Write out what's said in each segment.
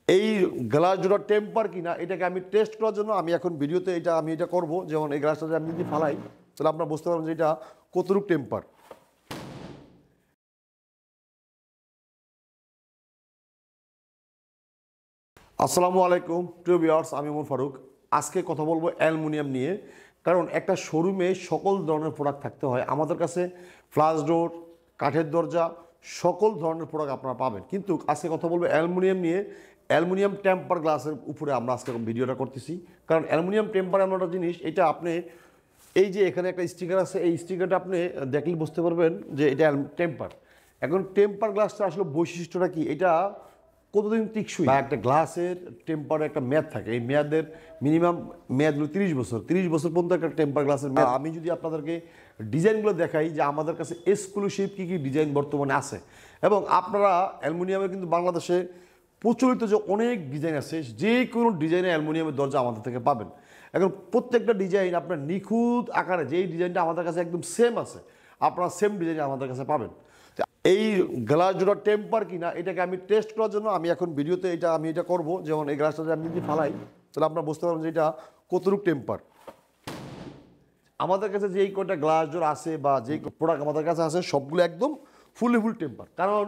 এই গ্লাস জোড়া টেম্পার কিনা এটাকে আমি টেস্ট করার জন্য আমি এখন ভিডিওতে এটা করব। যেমন এই গ্লাসটা যদি আমি যদি ফালাই তাহলে আপনারা বুঝতে পারবেন যে এটা কতটুকু টেম্পার। আসসালামু আলাইকুম প্রিয় ভিউয়ার্স, আমি ওমর ফারুক। আজকে কথা বলবো অ্যালুমিনিয়াম নিয়ে। কারণ একটা শোরুমে সকল ধরনের প্রোডাক্ট থাকতে হয়। আমাদের কাছে ফ্লাশ ডোর, কাঠের দরজা, সকল ধরনের প্রোডাক্ট আপনারা পাবেন। কিন্তু আজকে কথা বলবো অ্যালুমিনিয়াম নিয়ে। অ্যালুমিনিয়াম টেম্পার গ্লাসের উপরে আমরা আজকে ভিডিওটা করতেছি। কারণ অ্যালুমিনিয়াম টেম্পার এমন একটা জিনিস, এটা আপনি এই যে এখানে একটা স্টিকার আছে, এই স্টিকারটা আপনি দেখলে বুঝতে পারবেন যে এটা টেম্পার। এখন টেম্পার গ্লাসটা আসলে বৈশিষ্ট্যটা কি, এটা কতদিন টিকসই বা একটা গ্লাসের টেম্পারে একটা মেয়াদ থাকে। এই মেয়াদের মিনিমাম মেয়াদ হলো 30 বছর। 30 বছর পর্যন্ত একটা টেম্পার গ্লাসের মেয়াদ। আমি যদি আপনাদেরকে ডিজাইনগুলো দেখাই যে আমাদের কাছে এক্সক্লুসিভ কী কী ডিজাইন বর্তমানে আছে, এবং আপনারা অ্যালুমিনিয়ামের কিন্তু বাংলাদেশে প্রচলিত যে অনেক ডিজাইন আছে, যে কোনো ডিজাইনে অ্যালুমিনিয়ামের দরজা আমাদের থেকে পাবেন। এখন প্রত্যেকটা ডিজাইন আপনার নিখুঁত আকারে, যেই ডিজাইনটা আমাদের কাছে একদম সেম আছে, আপনারা সেম ডিজাইন আমাদের কাছে পাবেন। এই গ্লাস জোড়া টেম্পার কিনা এটাকে আমি টেস্ট করার জন্য আমি এখন ভিডিওতে এটা করব। যেমন এই গ্লাসটা যদি আমি যদি ফালাই তাহলে আপনারা বুঝতে পারবেন যে এটা কতটুকু টেম্পার। আমাদের কাছে যেই কয়টা গ্লাস জোড় আছে বা যেই প্রোডাক্ট আমাদের কাছে আছে সবগুলো একদম ফুল টেম্পার। কারণ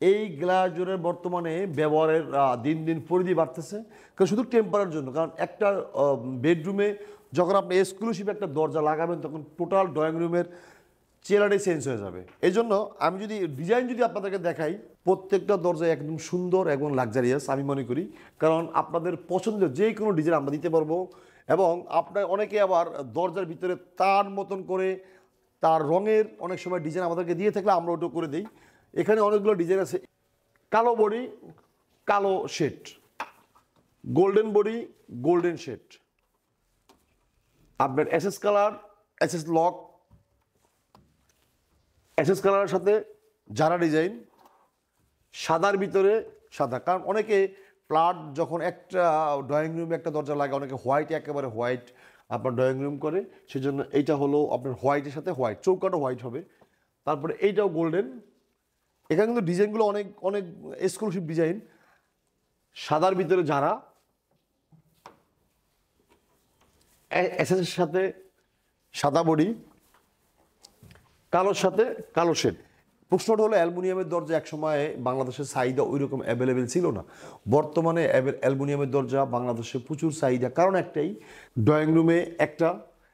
এই গ্লাস জোরের বর্তমানে ব্যবহারের দিন দিন পরিধি বাড়তেছে, কারণ শুধু টেম্পারের জন্য। কারণ একটা বেডরুমে যখন আপনি এক্সক্লুসিভ একটা দরজা লাগাবেন তখন টোটাল ড্রয়িং রুমের চেহারাটাই চেঞ্জ হয়ে যাবে। এই জন্য আমি যদি ডিজাইন আপনাদেরকে দেখাই, প্রত্যেকটা দরজা একদম সুন্দর এবং লাক্সারিয়াস আমি মনে করি। কারণ আপনাদের পছন্দের যে কোনো ডিজাইন আমরা দিতে পারবো। এবং আপনার অনেকে আবার দরজার ভিতরে তার মতন করে তার রঙের অনেক সময় ডিজাইন আমাদেরকে দিয়ে থাকলে আমরা ওটা করে দিই। এখানে অনেকগুলো ডিজাইন আছে। কালো বডি, কালো shade, golden body, golden shade, আপনার SS colour, SS lock, SS কালারের সাথে জারা ডিজাইন, সাদার ভিতরে সাদা। কারণ অনেকে ফ্ল্যাট যখন একটা ড্রয়িং রুমে একটা দরজা লাগে, অনেকে হোয়াইট, একেবারে হোয়াইট আপনার ড্রয়িং রুম করে, সেজন্য এইটা হলো আপনার হোয়াইটের সাথে হোয়াইট, চৌকাটা হোয়াইট হবে। তারপরে এইটাও গোল্ডেন। এখানে কিন্তু ডিজাইনগুলো অনেক অনেক এক্সক্লুসিভ ডিজাইন। সাদার ভিতরে জারা, এসএসের সাথে সাদা বডি, কালোর সাথে কালো শেড। প্রশ্নটা হলো অ্যালুমিনিয়ামের দরজা একসময় বাংলাদেশের চাহিদা ওই রকম অ্যাভেলেবেল ছিল না। বর্তমানে অ্যালুমিনিয়ামের দরজা বাংলাদেশে প্রচুর চাহিদা। কারণ একটাই, ড্রয়িং রুমে একটা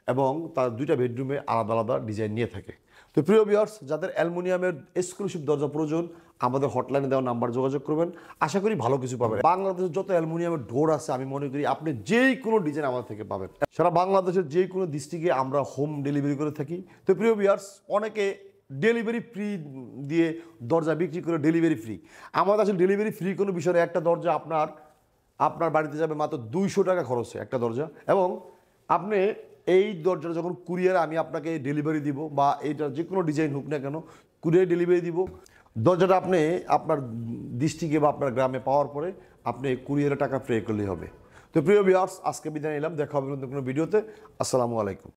এবং তার দুইটা বেডরুমে আলাদা আলাদা ডিজাইন নিয়ে থাকে। তো প্রিয় ভিউয়ার্স, যাদের অ্যালুমিনিয়ামের এক্সক্লুসিভ দরজা প্রয়োজন আমাদের হটলাইনে দেওয়া নাম্বার যোগাযোগ করবেন। আশা করি ভালো কিছু পাবেন। বাংলাদেশের যত অ্যালুমিনিয়ামের ডোর আছে আমি মনে করি আপনি যেই কোনো ডিজাইন আমাদের থেকে পাবেন। সারা বাংলাদেশের যে কোনো ডিস্ট্রিক্টে আমরা হোম ডেলিভারি করে থাকি। তো প্রিয় ভিউয়ার্স, অনেকে ডেলিভারি ফ্রি দিয়ে দরজা বিক্রি করে, ডেলিভারি ফ্রি। আমাদের আসলে ডেলিভারি ফ্রি কোনো বিষয়। একটা দরজা আপনার বাড়িতে যাবে মাত্র 200 টাকা খরচে একটা দরজা। এবং আপনি এই দরজাটা যখন কুরিয়ারে আমি আপনাকে ডেলিভারি দিব, বা এইটার যে কোনো ডিজাইন হোক না কেন কুরিয়ারে ডেলিভারি দিব, দরজাটা আপনি আপনার ডিস্ট্রিক্টে বা আপনার গ্রামে পাওয়ার পরে আপনি কুরিয়ারে টাকা পে করলেই হবে। তো প্রিয় ভিউয়ার্স, আজকে বিদায় নিলাম। দেখা হবে নতুন কোনো ভিডিওতে। আসসালামু আলাইকুম।